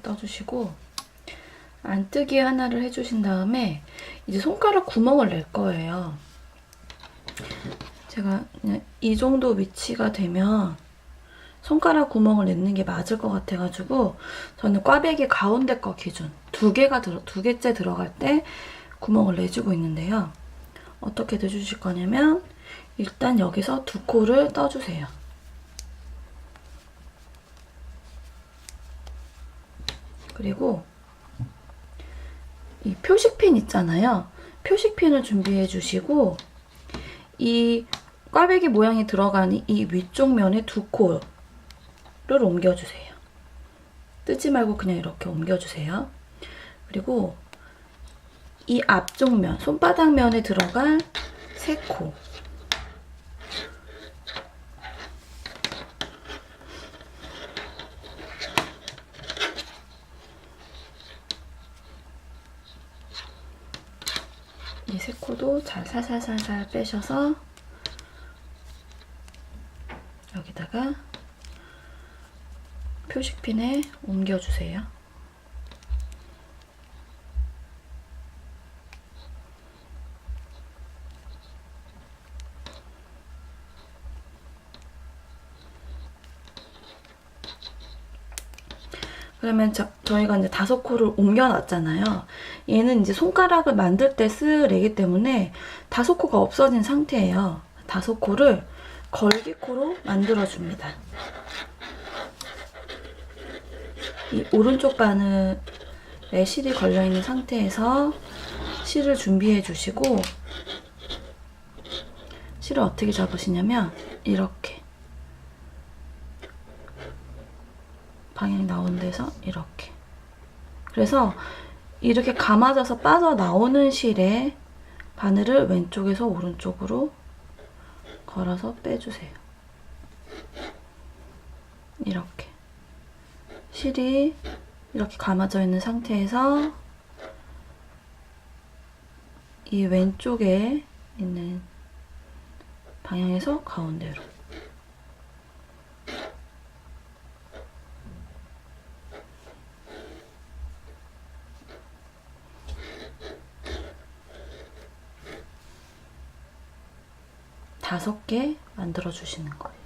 떠주시고 안뜨기 하나를 해주신 다음에 이제 손가락 구멍을 낼 거예요. 제가 그냥 이 정도 위치가 되면 손가락 구멍을 내는 게 맞을 것 같아가지고 저는 꽈배기 가운데 거 기준 두 개째 들어갈 때 구멍을 내주고 있는데요. 어떻게 내주실 거냐면 일단 여기서 두 코를 떠주세요. 그리고 이 표식핀 있잖아요. 표식핀을 준비해 주시고 이 꽈배기 모양이 들어가는 이 위쪽 면에 두 코를 옮겨주세요. 뜨지 말고 그냥 이렇게 옮겨주세요. 그리고 이 앞쪽 면, 손바닥 면에 들어갈 세 코. 이 세 코도 잘 살살살살 빼셔서 여기다가 표식핀에 옮겨주세요. 그러면 저희가 이제 5코를 옮겨놨잖아요. 얘는 이제 손가락을 만들 때 쓸 애기 때문에 5코가 없어진 상태예요. 5코를 걸기코로 만들어줍니다. 이 오른쪽 바늘에 실이 걸려있는 상태에서 실을 준비해 주시고 실을 어떻게 잡으시냐면 이렇게 방향이 나온 데서 이렇게 그래서 이렇게 감아져서 빠져나오는 실에 바늘을 왼쪽에서 오른쪽으로 걸어서 빼주세요. 이렇게 실이 이렇게 감아져 있는 상태에서 이 왼쪽에 있는 방향에서 가운데로 다섯 개 만들어 주시는 거예요.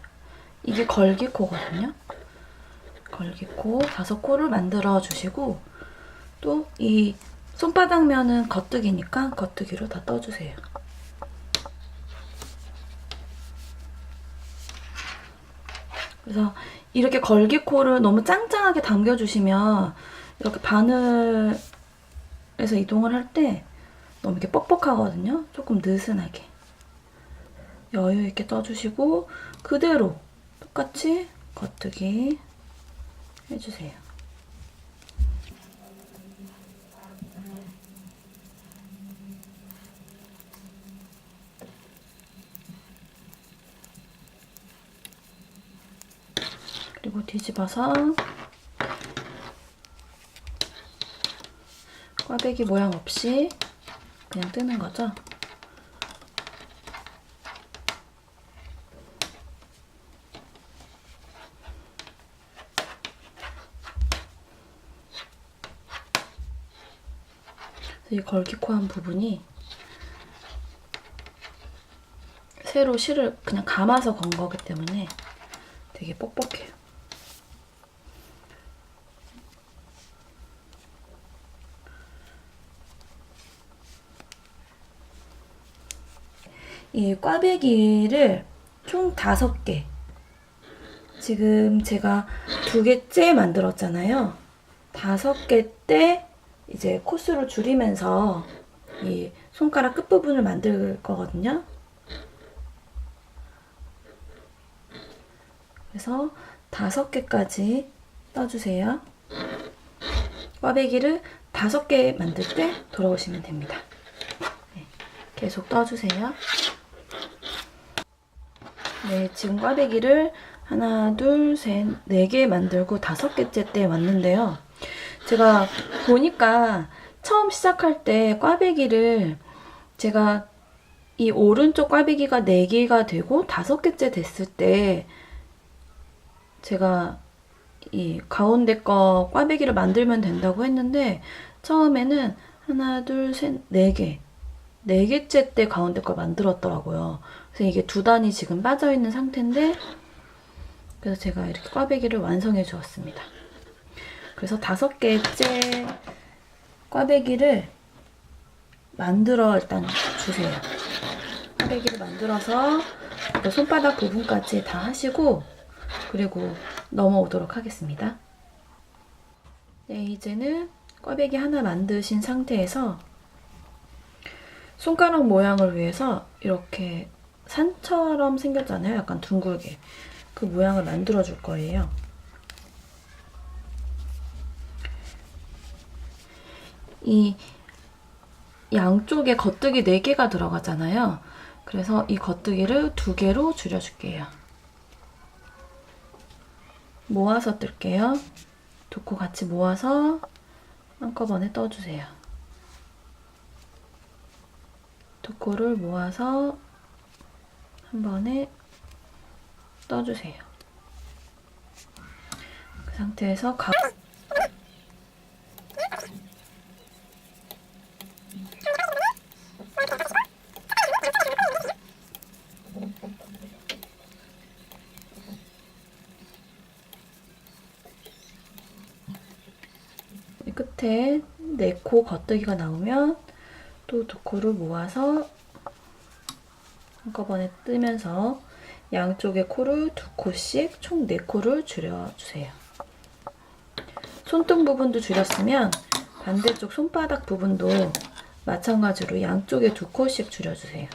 이게 걸기코거든요. 걸기코 5코를 만들어 주시고 또 이 손바닥 면은 겉뜨기니까 겉뜨기로 다 떠주세요. 그래서 이렇게 걸기코를 너무 짱짱하게 당겨주시면 이렇게 바늘에서 이동을 할 때 너무 이렇게 뻑뻑하거든요. 조금 느슨하게 여유 있게 떠주시고 그대로 똑같이 겉뜨기 해주세요. 그리고 뒤집어서 꽈배기 모양 없이 그냥 뜨는 거죠. 이 걸기코한 부분이 새로 실을 그냥 감아서 건 거기 때문에 되게 뻑뻑해요. 이 꽈배기를 총 5개 지금 제가 2개째 만들었잖아요. 5개 때 이제 코수를 줄이면서 이 손가락 끝부분을 만들 거거든요. 그래서 5개까지 떠주세요. 꽈배기를 5개 만들 때 돌아오시면 됩니다. 네, 계속 떠주세요. 네, 지금 꽈배기를 하나, 둘, 셋, 4개 만들고 5개째 때 왔는데요. 제가 보니까 처음 시작할 때 꽈배기를 제가 이 오른쪽 꽈배기가 4개가 되고 5개째 됐을 때 제가 이 가운데 거 꽈배기를 만들면 된다고 했는데 처음에는 하나, 둘, 셋, 네 개. 네 개째 때 가운데 걸 만들었더라고요. 그래서 이게 두 단이 지금 빠져있는 상태인데 그래서 제가 이렇게 꽈배기를 완성해 주었습니다. 그래서 5개째 꽈배기를 만들어 일단 주세요. 꽈배기를 만들어서 손바닥 부분까지 다 하시고 그리고 넘어오도록 하겠습니다. 네, 이제는 꽈배기 하나 만드신 상태에서 손가락 모양을 위해서 이렇게 산처럼 생겼잖아요. 약간 둥글게. 그 모양을 만들어 줄 거예요. 이 양쪽에 겉뜨기 4개가 들어가잖아요. 그래서 이 겉뜨기를 2개로 줄여줄게요. 모아서 뜰게요. 2코 같이 모아서 한꺼번에 떠주세요. 2코를 모아서 한 번에 떠주세요. 그 상태에서 끝에 4코 겉뜨기가 나오면 또 2코를 모아서 한꺼번에 뜨면서 양쪽의 코를 2코씩 총 4코를 줄여주세요. 손등 부분도 줄였으면 반대쪽 손바닥 부분도 마찬가지로 양쪽에 2코씩 줄여주세요.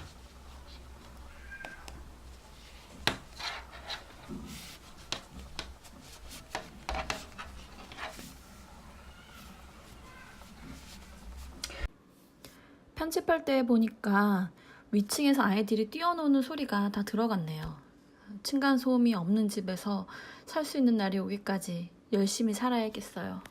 편집할 때 보니까 위층에서 아이들이 뛰어노는 소리가 다 들어갔네요. 층간소음이 없는 집에서 살 수 있는 날이 오기까지 열심히 살아야겠어요.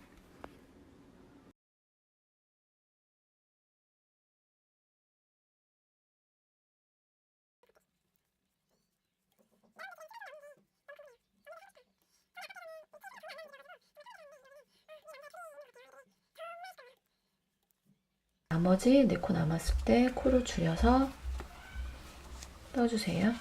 나머지 4코 남았을 때 코를 줄여서 떠주세요.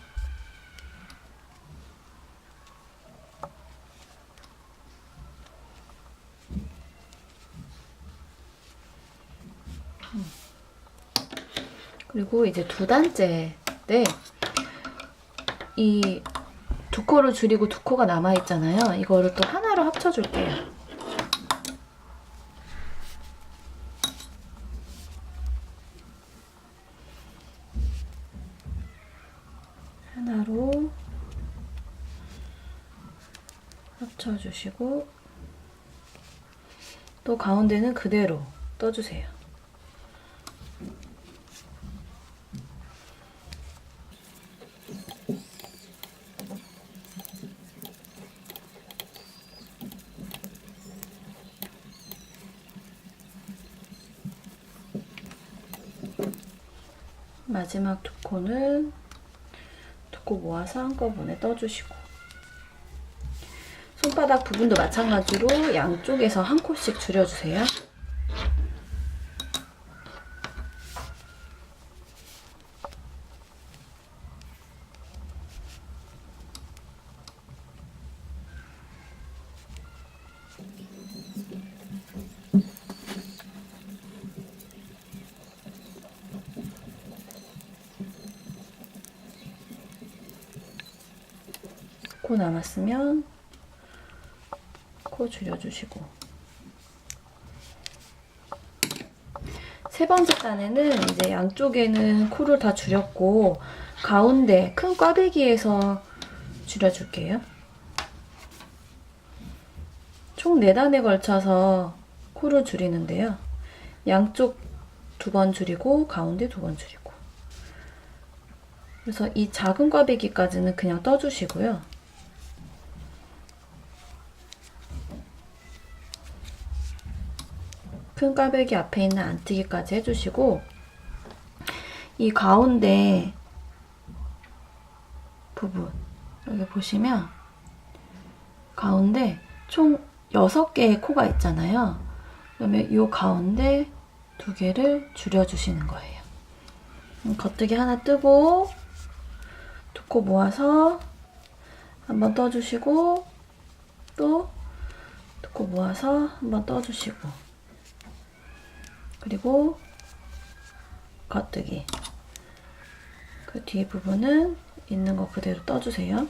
그리고 이제 2단째 때 이 2코를 줄이고 2코가 남아있잖아요. 이거를 또 하나로 합쳐줄게요. 하나로 합쳐주시고 또 가운데는 그대로 떠주세요. 마지막 2코는 2코 모아서 한꺼번에 떠주시고 손바닥 부분도 마찬가지로 양쪽에서 1코씩 줄여주세요. 코 남았으면 코 줄여주시고 3번째 단에는 이제 양쪽에는 코를 다 줄였고 가운데 큰 꽈배기에서 줄여줄게요. 총 4단에 걸쳐서 코를 줄이는데요. 양쪽 2번 줄이고 가운데 2번 줄이고 그래서 이 작은 꽈배기까지는 그냥 떠주시고요. 큰 꽈배기 앞에 있는 안뜨기까지 해주시고 이 가운데 부분 여기 보시면 가운데 총 6개의 코가 있잖아요. 그러면 이 가운데 2개를 줄여주시는 거예요. 겉뜨기 하나 뜨고 2코 모아서 한번 떠주시고 또 2코 모아서 한번 떠주시고 그리고 겉뜨기 그 뒤에 부분은 있는 거 그대로 떠주세요.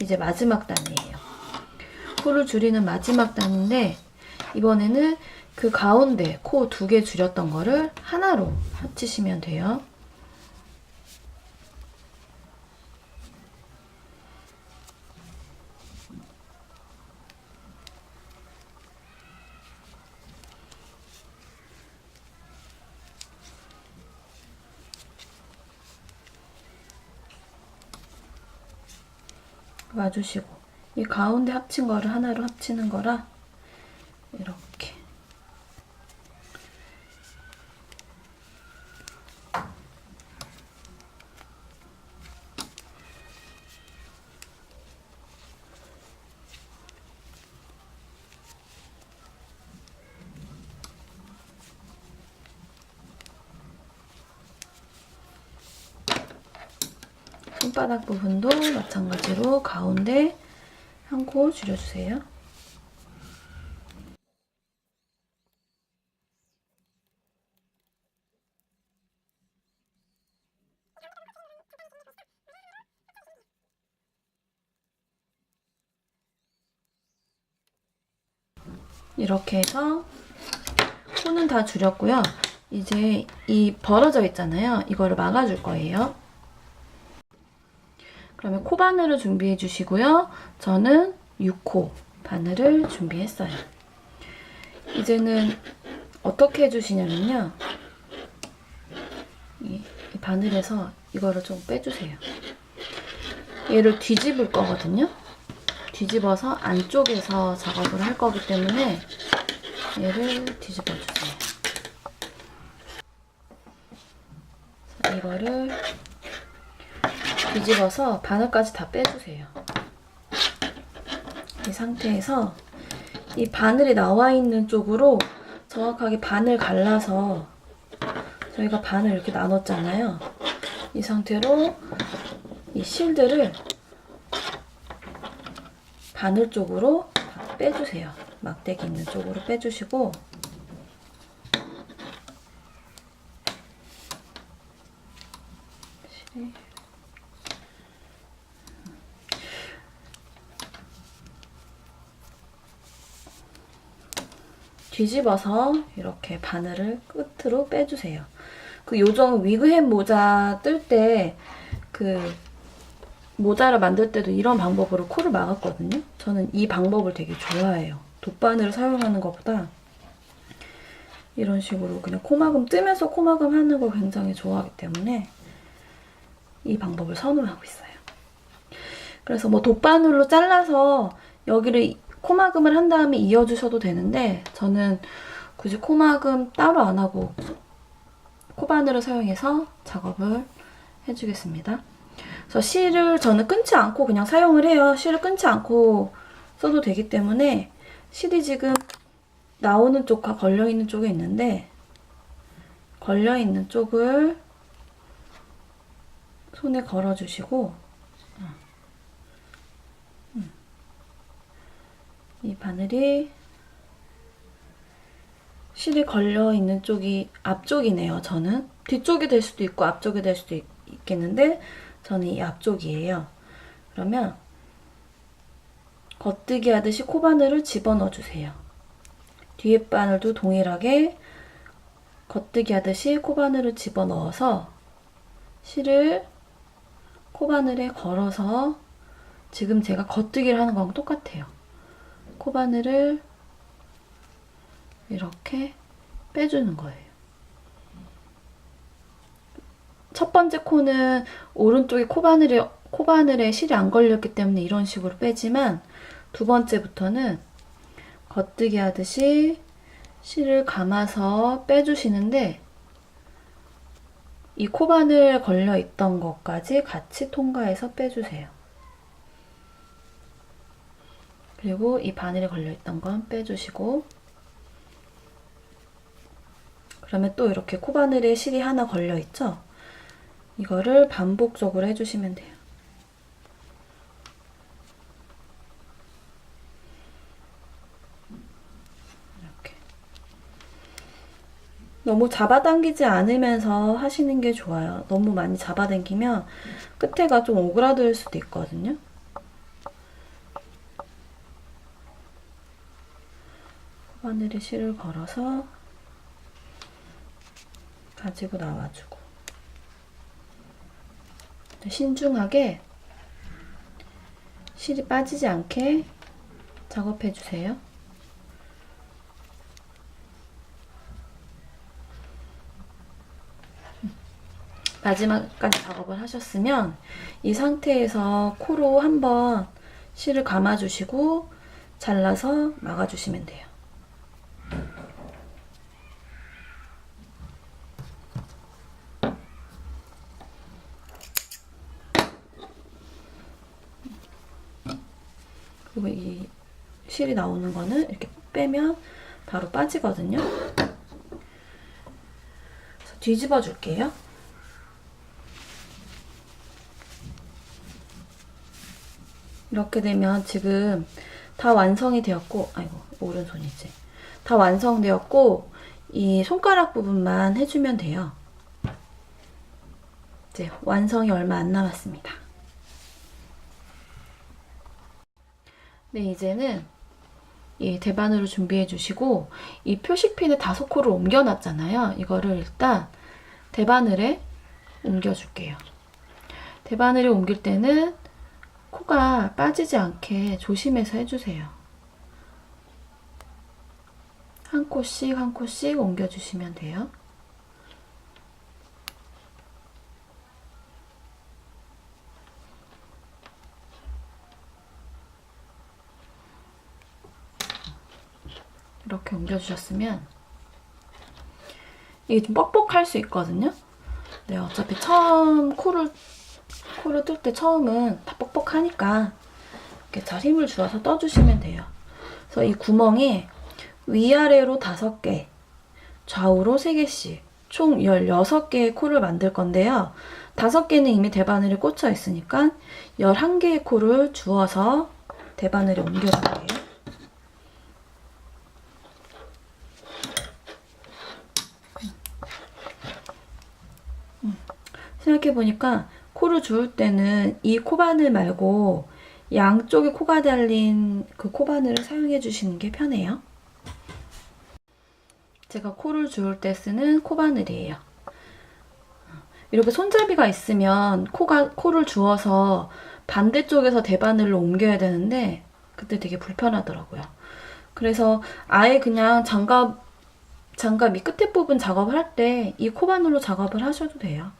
이제 마지막 단이에요. 코를 줄이는 마지막 단인데 이번에는 그 가운데 코 2개 줄였던 거를 하나로 합치시면 돼요. 와주시고 이 가운데 합친 거를 하나로 합치는 거라 이렇게 손바닥 부분도 마찬가지로 가운데 한 코 줄여주세요. 이렇게 해서 코는 다 줄였고요. 이제 이 벌어져 있잖아요. 이거를 막아줄 거예요. 그러면 코 바늘을 준비해 주시고요. 저는 6코 바늘을 준비했어요. 이제는 어떻게 해주시냐면요. 이 바늘에서 이거를 좀 빼주세요. 얘를 뒤집을 거거든요. 뒤집어서 안쪽에서 작업을 할 거기 때문에 얘를 뒤집어주세요. 이거를 뒤집어서 바늘까지 다 빼주세요. 이 상태에서 이 바늘이 나와 있는 쪽으로 정확하게 반을 갈라서 저희가 반을 이렇게 나눴잖아요. 이 상태로 이 실들을 바늘 쪽으로 다 빼주세요. 막대기 있는 쪽으로 빼주시고 뒤집어서 이렇게 바늘을 끝으로 빼주세요. 그 요정 위그햄 모자 뜰 때 그 모자를 만들 때도 이런 방법으로 코를 막았거든요. 저는 이 방법을 되게 좋아해요. 돗바늘을 사용하는 것보다 이런 식으로 그냥 코막음 뜨면서 코막음 하는 걸 굉장히 좋아하기 때문에 이 방법을 선호하고 있어요. 그래서 뭐 돗바늘로 잘라서 여기를 코막음을 한 다음에 이어주셔도 되는데 저는 굳이 코막음 따로 안 하고 코바늘을 사용해서 작업을 해주겠습니다. 그래서 실을 저는 끊지 않고 그냥 사용을 해요. 실을 끊지 않고 써도 되기 때문에 실이 지금 나오는 쪽과 걸려있는 쪽이 있는데 걸려있는 쪽을 손에 걸어주시고 이 바늘이 실이 걸려있는 쪽이 앞쪽이네요. 저는 뒤쪽이 될 수도 있고 앞쪽이 될 수도 있겠는데 저는 이 앞쪽이에요. 그러면 겉뜨기 하듯이 코바늘을 집어넣어 주세요. 뒤에 바늘도 동일하게 겉뜨기 하듯이 코바늘을 집어넣어서 실을 코바늘에 걸어서 지금 제가 겉뜨기를 하는 거랑 똑같아요. 코바늘을 이렇게 빼주는 거예요. 첫 번째 코는 오른쪽에 코바늘에 실이 안 걸렸기 때문에 이런 식으로 빼지만 두 번째부터는 겉뜨기 하듯이 실을 감아서 빼주시는데 이 코바늘 걸려있던 것까지 같이 통과해서 빼주세요. 그리고 이 바늘에 걸려있던 건 빼주시고 그러면 또 이렇게 코바늘에 실이 하나 걸려있죠? 이거를 반복적으로 해주시면 돼요. 이렇게. 너무 잡아당기지 않으면서 하시는 게 좋아요. 너무 많이 잡아당기면 끝에가 좀 오그라들 수도 있거든요. 바늘에 실을 걸어서 가지고 나와주고 신중하게 실이 빠지지 않게 작업해주세요. 마지막까지 작업을 하셨으면 이 상태에서 코로 한번 실을 감아주시고 잘라서 막아주시면 돼요. 그리고 이 실이 나오는 거는 이렇게 빼면 바로 빠지거든요. 그래서 뒤집어 줄게요. 이렇게 되면 지금 다 완성이 되었고, 아이고, 오른손이지. 다 완성되었고, 이 손가락 부분만 해주면 돼요. 이제 완성이 얼마 안 남았습니다. 네, 이제는 이 대바늘을 준비해 주시고 이 표식핀에 5코를 옮겨놨잖아요. 이거를 일단 대바늘에 옮겨줄게요. 대바늘에 옮길 때는 코가 빠지지 않게 조심해서 해주세요. 한 코씩 한 코씩 옮겨주시면 돼요. 이렇게 옮겨주셨으면 이게 좀 뻑뻑할 수 있거든요. 네, 어차피 처음 코를 뜰 때 처음은 다 뻑뻑하니까 이렇게 잘 힘을 주어서 떠주시면 돼요. 그래서 이 구멍에 위아래로 5개, 좌우로 3개씩 총 16개의 코를 만들 건데요. 5개는 이미 대바늘에 꽂혀 있으니까 11개의 코를 주어서 대바늘에 옮겨줄게요. 생각해보니까 코를 주울 때는 이 코바늘 말고 양쪽에 코가 달린 그 코바늘을 사용해 주시는 게 편해요. 제가 코를 주울 때 쓰는 코바늘이에요. 이렇게 손잡이가 있으면 코를 주워서 반대쪽에서 대바늘로 옮겨야 되는데 그때 되게 불편하더라고요. 그래서 아예 그냥 장갑 이 끝에 부분 작업을 할 때 이 코바늘로 작업을 하셔도 돼요.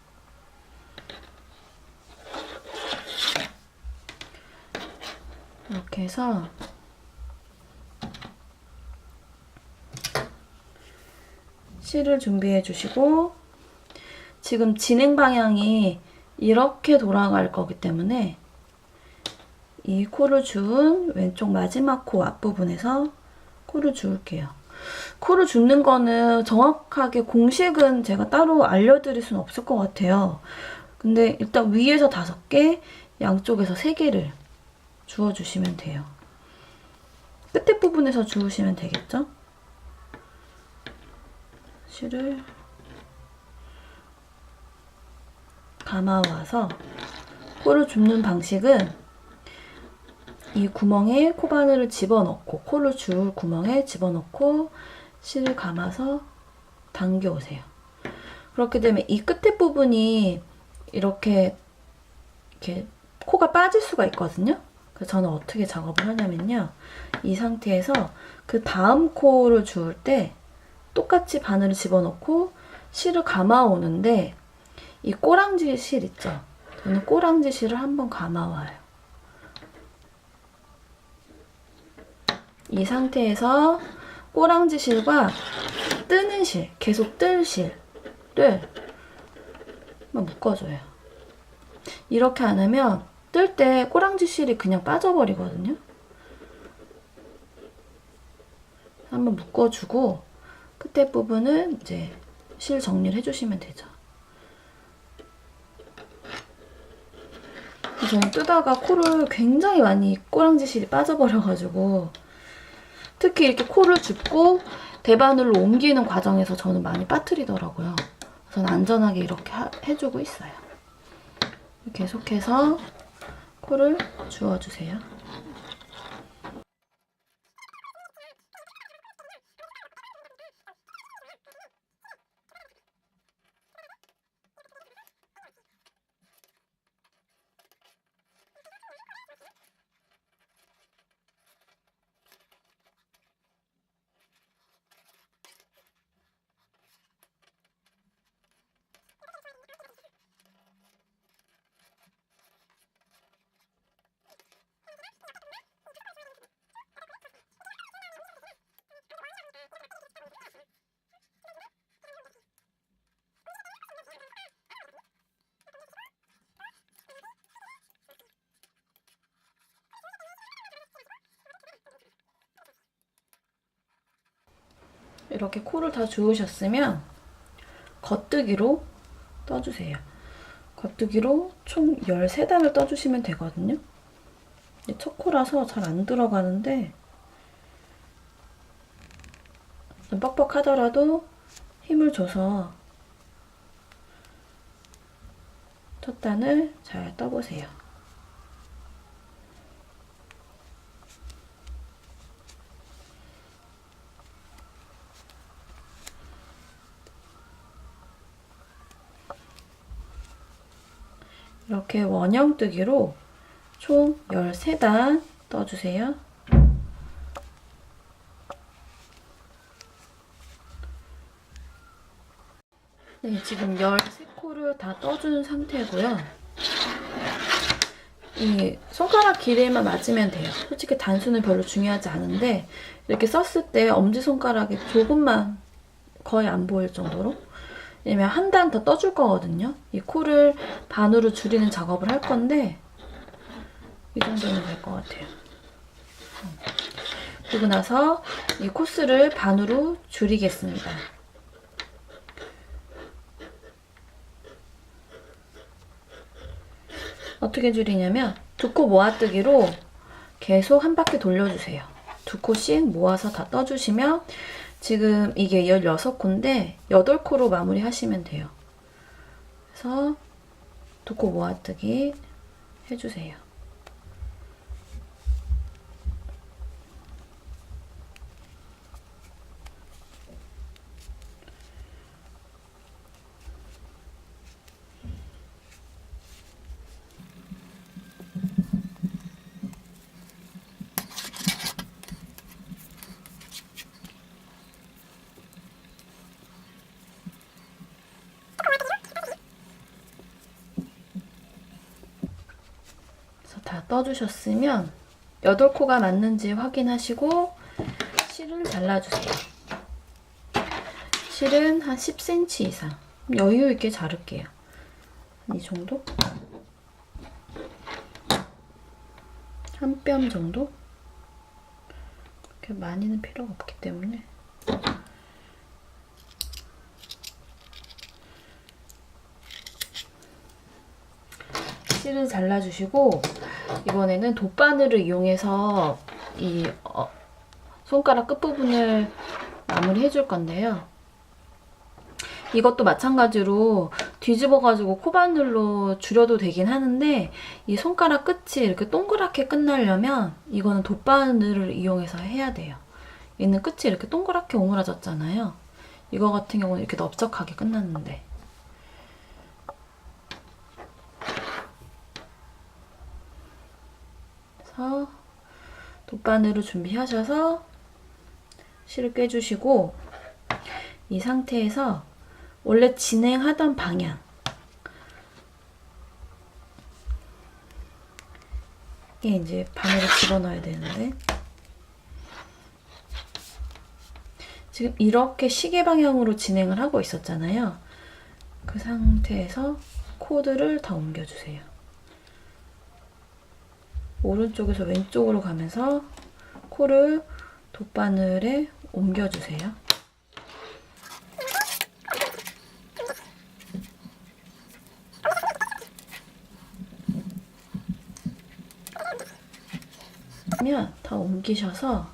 이렇게 해서 실을 준비해 주시고 지금 진행 방향이 이렇게 돌아갈 거기 때문에 이 코를 주운 왼쪽 마지막 코 앞부분에서 코를 주울게요. 코를 줍는 거는 정확하게 공식은 제가 따로 알려드릴 수는 없을 것 같아요. 근데 일단 위에서 5개, 양쪽에서 3개를 주워주시면 돼요. 끝에 부분에서 주우시면 되겠죠? 실을 감아와서 코를 줍는 방식은 이 구멍에 코바늘을 집어넣고 코를 주울 구멍에 집어넣고 실을 감아서 당겨오세요. 그렇게 되면 이 끝에 부분이 이렇게 코가 빠질 수가 있거든요. 그래서 저는 어떻게 작업을 하냐면요. 이 상태에서 그 다음 코를 주울 때 똑같이 바늘을 집어넣고 실을 감아오는데 이 꼬랑지 실 있죠? 저는 꼬랑지 실을 한번 감아와요. 이 상태에서 꼬랑지 실과 뜨는 실, 계속 뜰 실을 한번 묶어줘요. 이렇게 안 하면 뜰 때 꼬랑지 실이 그냥 빠져버리거든요. 한번 묶어주고 끝에 부분은 이제 실 정리를 해주시면 되죠. 저는 뜨다가 코를 굉장히 많이 꼬랑지 실이 빠져버려가지고 특히 이렇게 코를 줍고 대바늘로 옮기는 과정에서 저는 많이 빠뜨리더라고요. 저는 안전하게 이렇게 해주고 있어요. 계속해서 코를 주워주세요. 이렇게 코를 다 주우셨으면 겉뜨기로 떠주세요. 겉뜨기로 총 13단을 떠주시면 되거든요. 첫 코라서 잘 안 들어가는데 좀 뻑뻑하더라도 힘을 줘서 첫 단을 잘 떠보세요. 이렇게 원형뜨기로 총 13단 떠주세요. 네, 지금 13코를 다 떠준 상태고요. 이 손가락 길이만 맞으면 돼요. 솔직히 단수는 별로 중요하지 않은데 이렇게 썼을 때 엄지손가락이 조금만 거의 안 보일 정도로, 왜냐면 한 단 더 떠줄 거거든요. 이 코를 반으로 줄이는 작업을 할 건데 이 정도면 될 것 같아요. 그리고 나서 이 코스를 반으로 줄이겠습니다. 어떻게 줄이냐면 두 코 모아뜨기로 계속 한 바퀴 돌려주세요. 두 코씩 모아서 다 떠주시면 지금 이게 16코인데 8코로 마무리 하시면 돼요. 그래서 두 코 모아뜨기 해주세요. 다 떠주셨으면 8코가 맞는지 확인하시고 실을 잘라주세요. 실은 한 10cm 이상 여유 있게 자를게요. 이 정도? 한 뼘 정도? 그렇게 많이는 필요가 없기 때문에. 실은 잘라주시고 이번에는 돗바늘을 이용해서 이 손가락 끝부분을 마무리 해줄 건데요. 이것도 마찬가지로 뒤집어가지고 코바늘로 줄여도 되긴 하는데 이 손가락 끝이 이렇게 동그랗게 끝나려면 이거는 돗바늘을 이용해서 해야 돼요. 얘는 끝이 이렇게 동그랗게 오므라졌잖아요. 이거 같은 경우는 이렇게 넓적하게 끝났는데. 그래서 돗바늘을 준비하셔서 실을 꿰주시고, 이 상태에서 원래 진행하던 방향, 이게 이제 바늘을 집어넣어야 되는데, 지금 이렇게 시계 방향으로 진행을 하고 있었잖아요. 그 상태에서 코드를 다 옮겨주세요. 오른쪽에서 왼쪽으로 가면서 코를 돗바늘에 옮겨주세요. 그러면 다 옮기셔서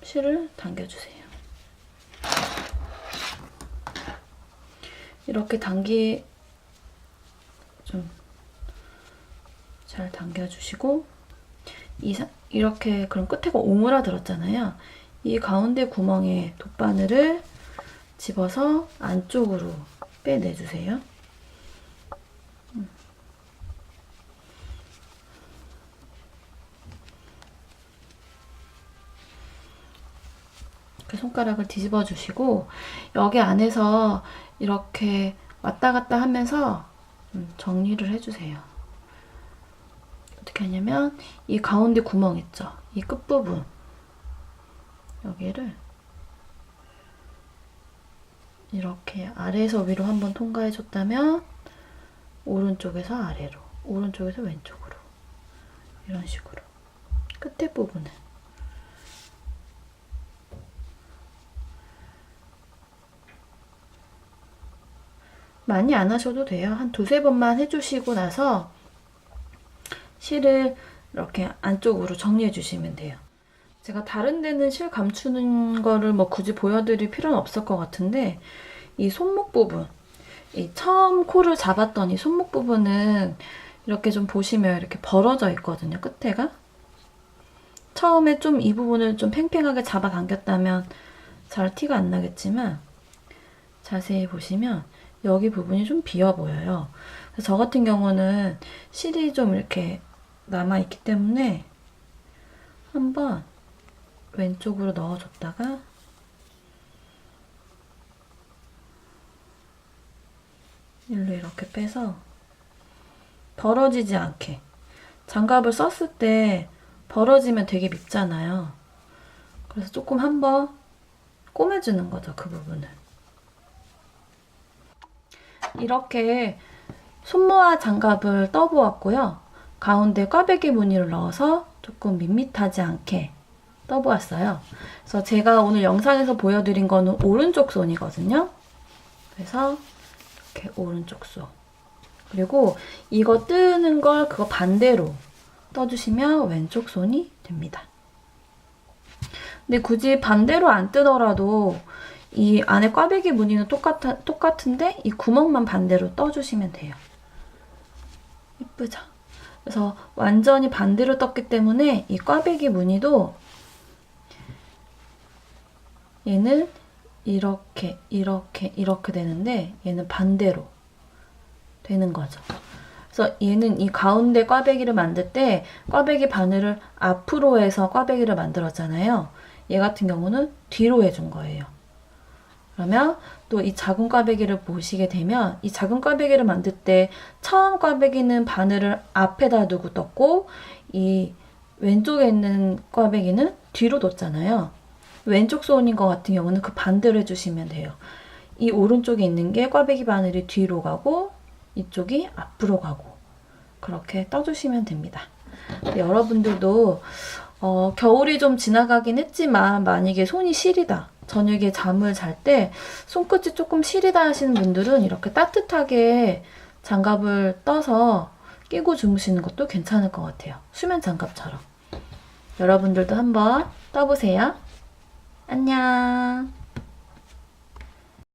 실을 당겨주세요. 이렇게 좀 잘 당겨주시고, 이렇게 그럼 끝에가 오므라들었잖아요. 이 가운데 구멍에 돗바늘을 집어서 안쪽으로 빼내주세요. 이렇게 손가락을 뒤집어 주시고, 여기 안에서 이렇게 왔다 갔다 하면서 정리를 해주세요. 어떻게 하냐면 이 가운데 구멍 있죠? 이 끝부분, 여기를 이렇게 아래에서 위로 한번 통과해 줬다면 오른쪽에서 아래로, 오른쪽에서 왼쪽으로, 이런 식으로 끝에 부분은 많이 안 하셔도 돼요. 한 두세 번만 해주시고 나서 실을 이렇게 안쪽으로 정리해 주시면 돼요. 제가 다른 데는 실 감추는 거를 뭐 굳이 보여드릴 필요는 없을 것 같은데, 이 손목 부분, 이 처음 코를 잡았던 이 손목 부분은 이렇게 좀 보시면 이렇게 벌어져 있거든요, 끝에가. 처음에 좀 이 부분을 좀 팽팽하게 잡아당겼다면 잘 티가 안 나겠지만, 자세히 보시면 여기 부분이 좀 비어 보여요. 그래서 저 같은 경우는 실이 좀 이렇게 남아있기 때문에 한번 왼쪽으로 넣어줬다가 일로 이렇게 빼서 벌어지지 않게, 장갑을 썼을 때 벌어지면 되게 밉잖아요. 그래서 조금 한번 꼬매주는 거죠, 그 부분을. 이렇게 손모아 장갑을 떠보았고요. 가운데 꽈배기 무늬를 넣어서 조금 밋밋하지 않게 떠보았어요. 그래서 제가 오늘 영상에서 보여드린 거는 오른쪽 손이거든요. 그래서 이렇게 오른쪽 손. 그리고 이거 뜨는 걸 그거 반대로 떠주시면 왼쪽 손이 됩니다. 근데 굳이 반대로 안 뜨더라도 이 안에 꽈배기 무늬는 똑같은데 이 구멍만 반대로 떠주시면 돼요. 예쁘죠? 그래서 완전히 반대로 떴기 때문에 이 꽈배기 무늬도 얘는 이렇게 되는데 얘는 반대로 되는 거죠. 그래서 얘는 이 가운데 꽈배기를 만들 때 꽈배기 바늘을 앞으로 해서 꽈배기를 만들었잖아요. 얘 같은 경우는 뒤로 해준 거예요. 그러면 또 이 작은 꽈배기를 보시게 되면 이 작은 꽈배기를 만들 때 처음 꽈배기는 바늘을 앞에다 두고 떴고 이 왼쪽에 있는 꽈배기는 뒤로 뒀잖아요. 왼쪽 손인 것 같은 경우는 그 반대로 해주시면 돼요. 이 오른쪽에 있는 게 꽈배기 바늘이 뒤로 가고 이쪽이 앞으로 가고 그렇게 떠주시면 됩니다. 여러분들도 겨울이 좀 지나가긴 했지만 만약에 손이 시리다, 저녁에 잠을 잘 때 손끝이 조금 시리다 하시는 분들은 이렇게 따뜻하게 장갑을 떠서 끼고 주무시는 것도 괜찮을 것 같아요. 수면 장갑처럼. 여러분들도 한번 떠보세요. 안녕.